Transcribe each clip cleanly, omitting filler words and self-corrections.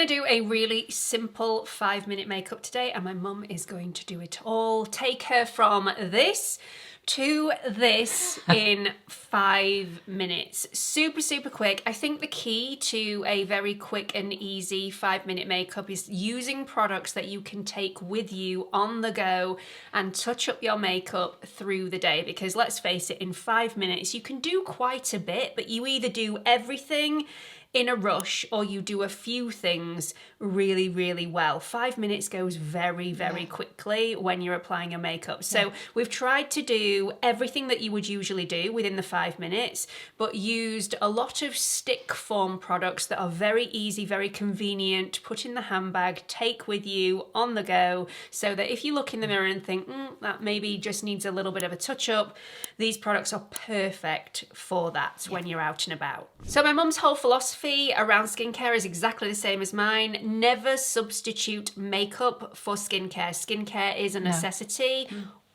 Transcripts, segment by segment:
going to do a really simple 5-minute makeup today, and my mum is going to do it all. Take her from this to this in 5 minutes. Super, super quick. I think the key to a very quick and easy 5-minute makeup is using products that you can take with you on the go and touch up your makeup through the day, because let's face it, in 5 minutes you can do quite a bit, but you either do everything in a rush or you do a few things really, really well. 5 minutes goes very, very quickly when you're applying your makeup. So we've tried to do everything that you would usually do within the 5 minutes, but used a lot of stick form products that are very easy, very convenient, put in the handbag, take with you on the go, so that if you look in the mirror and think, that maybe just needs a little bit of a touch up, these products are perfect for that when you're out and about. So my mum's whole philosophy around skincare is exactly the same as mine. Never substitute makeup for skincare. Skincare is a necessity.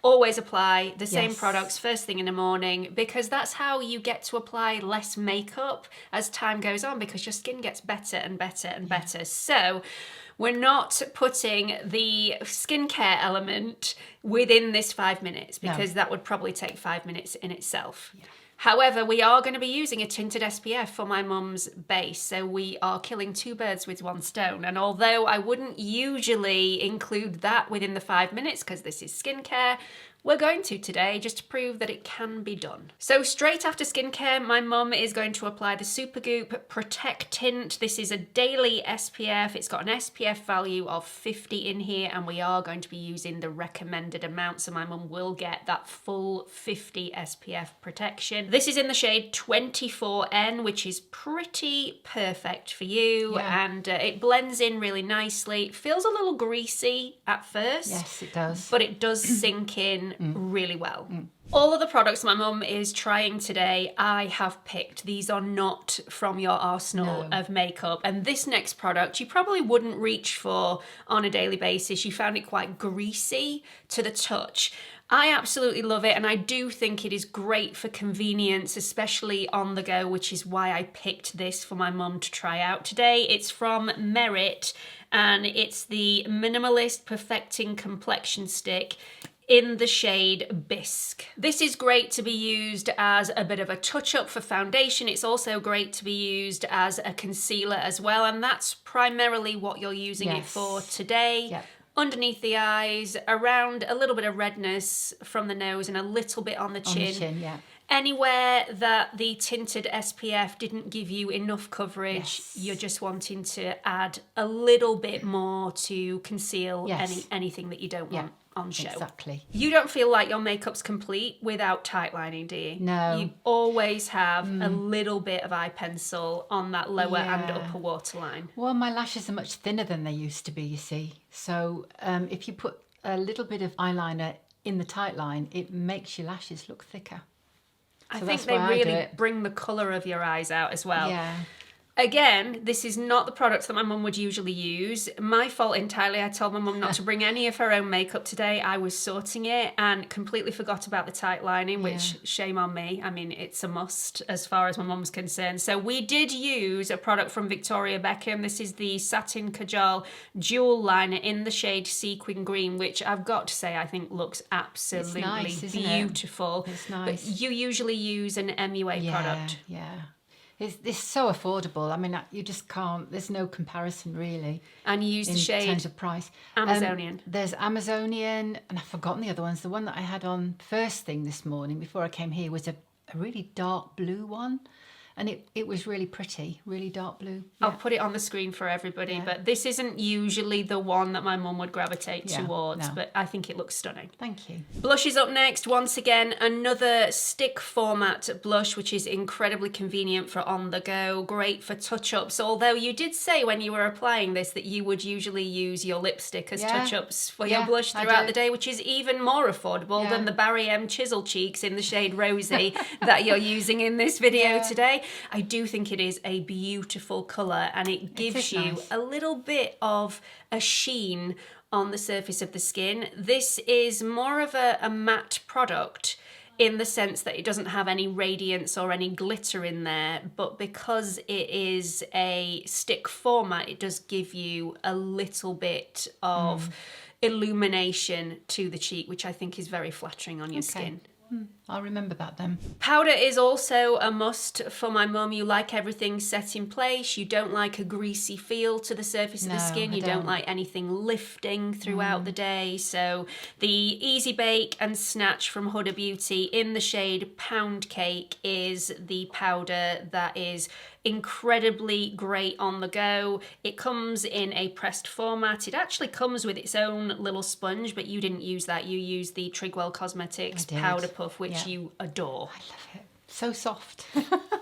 Always apply the same products first thing in the morning, because that's how you get to apply less makeup as time goes on, because your skin gets better and better and better. So we're not putting the skincare element within this 5 minutes, because that would probably take 5 minutes in itself. However, we are going to be using a tinted SPF for my mum's base, so we are killing two birds with one stone. And although I wouldn't usually include that within the 5 minutes, because this is skincare, we're going to today, just to prove that it can be done. So straight after skincare, my mum is going to apply the Supergoop Protect Tint. This is a daily SPF. It's got an SPF value of 50 in here, and we are going to be using the recommended amount, so my mum will get that full 50 SPF protection. This is in the shade 24N, which is pretty perfect for you, and it blends in really nicely. It feels a little greasy at first. Yes, it does. But it does sink in really well. All of the products my mum is trying today, I have picked. These are not from your arsenal of makeup. And this next product, you probably wouldn't reach for on a daily basis. You found it quite greasy to the touch. I absolutely love it, and I do think it is great for convenience, especially on the go, which is why I picked this for my mum to try out today. It's from Merit, and it's the Minimalist Perfecting Complexion Stick in the shade Bisque. This is great to be used as a bit of a touch-up for foundation. It's also great to be used as a concealer as well, and that's primarily what you're using it for today. Underneath the eyes, around a little bit of redness from the nose, and a little bit on the chin. Anywhere that the tinted SPF didn't give you enough coverage, you're just wanting to add a little bit more to conceal anything that you don't want on show. Exactly. You don't feel like your makeup's complete without tight lining, do you? No. You always have a little bit of eye pencil on that lower and upper waterline. Well, my lashes are much thinner than they used to be, you see. So if you put a little bit of eyeliner in the tight line, it makes your lashes look thicker. I think they really bring the colour of your eyes out as well. Again, this is not the products that my mum would usually use. My fault entirely. I told my mum not to bring any of her own makeup today. I was sorting it and completely forgot about the tight lining, which shame on me. I mean, it's a must as far as my mum's concerned. So we did use a product from Victoria Beckham. This is the Satin Kajal Jewel Liner in the shade Sequin Green, which I've got to say I think looks absolutely beautiful. It's nice. But you usually use an MUA product. It's so affordable. I mean, you just can't, there's no comparison really. And you use the shade in terms of price. Amazonian. There's Amazonian, and I've forgotten the other ones. The one that I had on first thing this morning before I came here was a really dark blue one. And it was really pretty, really dark blue. I'll put it on the screen for everybody, but this isn't usually the one that my mum would gravitate towards, but I think it looks stunning. Thank you. Blush is up next. Once again, another stick format blush, which is incredibly convenient for on the go, great for touch-ups, although you did say when you were applying this that you would usually use your lipstick as touch-ups for your blush throughout the day, which is even more affordable than the Barry M Chisel Cheeks in the shade Rosy that you're using in this video today. I do think it is a beautiful colour, and it gives you a little bit of a sheen on the surface of the skin. This is more of a matte product in the sense that it doesn't have any radiance or any glitter in there, but because it is a stick format, it does give you a little bit of illumination to the cheek, which I think is very flattering on your skin. I'll remember that then. Powder is also a must for my mum. You like everything set in place. You don't like a greasy feel to the surface of the skin. You don't like anything lifting throughout the day. So the Easy Bake and Snatch from Huda Beauty in the shade Pound Cake is the powder that is incredibly great on the go. It comes in a pressed format. It actually comes with its own little sponge, but you didn't use that. You used the Trigwell Cosmetics Powder Puff, which you adore. I love it. So soft.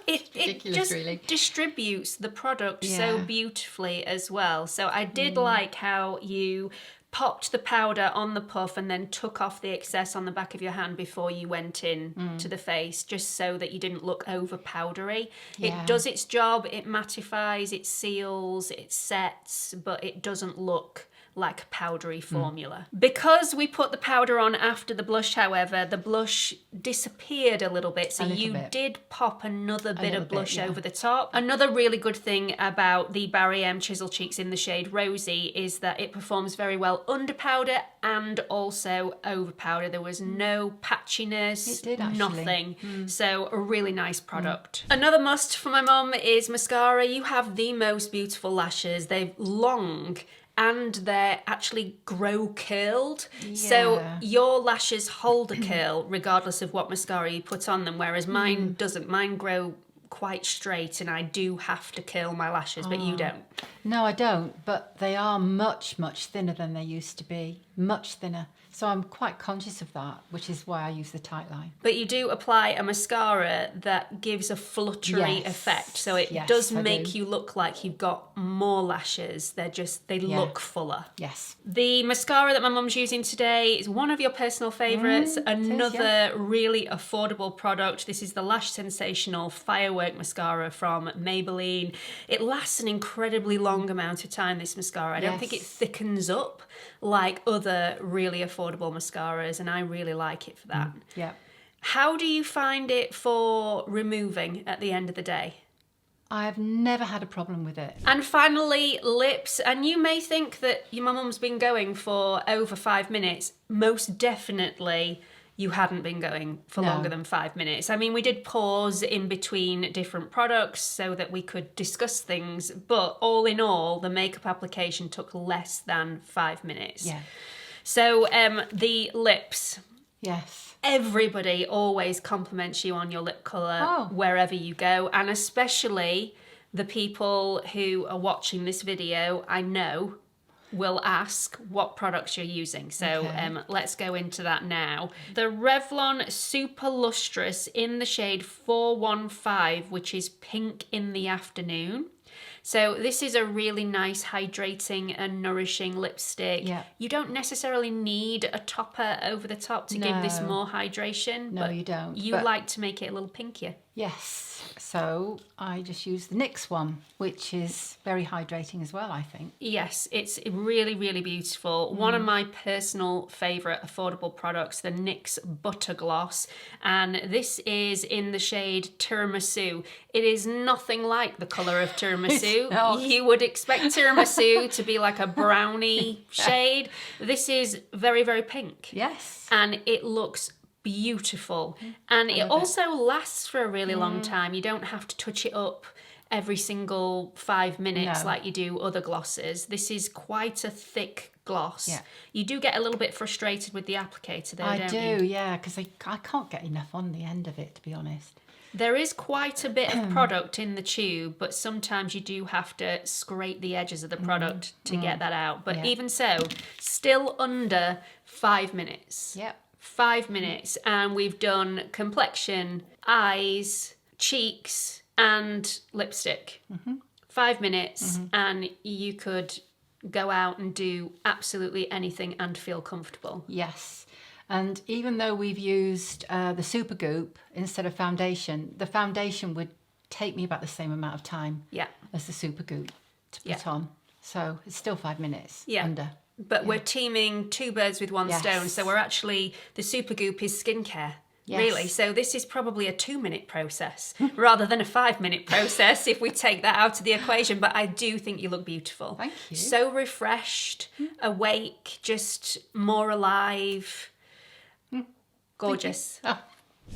It just really distributes the product so beautifully as well. So I did like how you popped the powder on the puff and then took off the excess on the back of your hand before you went in to the face, just so that you didn't look over powdery. It does its job. It mattifies, it seals, it sets, but it doesn't look like a powdery formula. Because we put the powder on after the blush, however, the blush disappeared a little bit, so you did pop another bit of blush over the top. Another really good thing about the Barry M Chisel Cheeks in the shade Rosy is that it performs very well under powder and also over powder. There was no patchiness, it did actually. Nothing. So a really nice product. Another must for my mum is mascara. You have the most beautiful lashes. They're long and they're actually grow curled. So your lashes hold a curl regardless of what mascara you put on them, whereas mine doesn't. Mine grow quite straight and I do have to curl my lashes, but you don't. No, I don't, but they are much, much thinner than they used to be. Much thinner. So I'm quite conscious of that, which is why I use the tight line. But you do apply a mascara that gives a fluttery effect. So it does make you look like you've got more lashes. They look fuller. Yes. The mascara that my mum's using today is one of your personal favourites. Another really affordable product. This is the Lash Sensational Firework Mascara from Maybelline. It lasts an incredibly long amount of time, this mascara. I don't think it thickens up like other really affordable mascaras, and I really like it for that. Yeah. How do you find it for removing at the end of the day? I've never had a problem with it. And finally, lips. And you may think that my mum's been going for over 5 minutes. Most definitely you hadn't been going for longer than 5 minutes. I mean, we did pause in between different products so that we could discuss things, but all in all, the makeup application took less than 5 minutes. Yeah. So the lips. Yes. Everybody always compliments you on your lip colour wherever you go, and especially the people who are watching this video, I know, will ask what products you're using. So let's go into that now. The Revlon Super Lustrous in the shade 415, which is pink in the afternoon. So this is a really nice hydrating and nourishing lipstick. Yeah. You don't necessarily need a topper over the top to give this more hydration. No, you don't. You like to make it a little pinkier. Yes. So I just use the NYX one, which is very hydrating as well, I think. Yes, it's really, really beautiful. One of my personal favourite affordable products, the NYX Butter Gloss. And this is in the shade Tiramisu. It is nothing like the colour of tiramisu. You would expect tiramisu to be like a brownie shade. This is very, very pink. Yes. And it looks beautiful. And it also lasts for a really long time. You don't have to touch it up every single 5 minutes like you do other glosses. This is quite a thick gloss. Yeah. You do get a little bit frustrated with the applicator though, don't you? I do, yeah, because I can't get enough on the end of it, to be honest. There is quite a bit of product in the tube, but sometimes you do have to scrape the edges of the product to get that out. But even so, still under 5 minutes. Yep. 5 minutes, and we've done complexion, eyes, cheeks, and lipstick. 5 minutes, and you could go out and do absolutely anything and feel comfortable. Yes. And even though we've used the Super Goop instead of foundation, the foundation would take me about the same amount of time as the Super Goop to put on. So it's still 5 minutes under. But we're teaming two birds with one stone. So we're actually, the Super Goop is skincare. really. So this is probably a 2-minute process rather than a 5-minute process if we take that out of the equation. But I do think you look beautiful. Thank you. So refreshed, awake, just more alive. Gorgeous.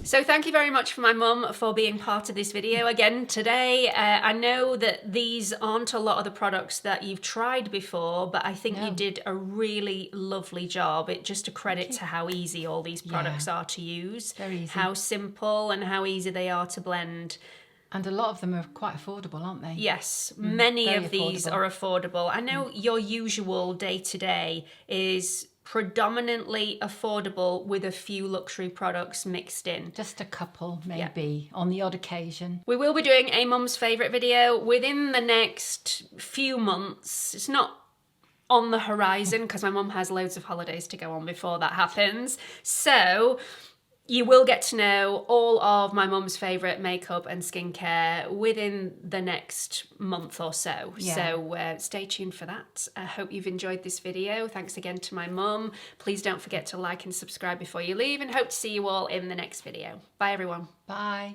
So thank you very much for my mum for being part of this video again today. I know that these aren't a lot of the products that you've tried before, but I think you did a really lovely job. It's just a credit to how easy all these products are to use. Very easy. How simple and how easy they are to blend. And a lot of them are quite affordable, aren't they? Yes, many of these are affordable. I know your usual day-to-day is predominantly affordable with a few luxury products mixed in. Just a couple, maybe, on the odd occasion. We will be doing a mum's favourite video within the next few months. It's not on the horizon because my mum has loads of holidays to go on before that happens. So you will get to know all of my mum's favourite makeup and skincare within the next month or so. So stay tuned for that. I hope you've enjoyed this video. Thanks again to my mum. Please don't forget to like and subscribe before you leave, and hope to see you all in the next video. Bye everyone. Bye.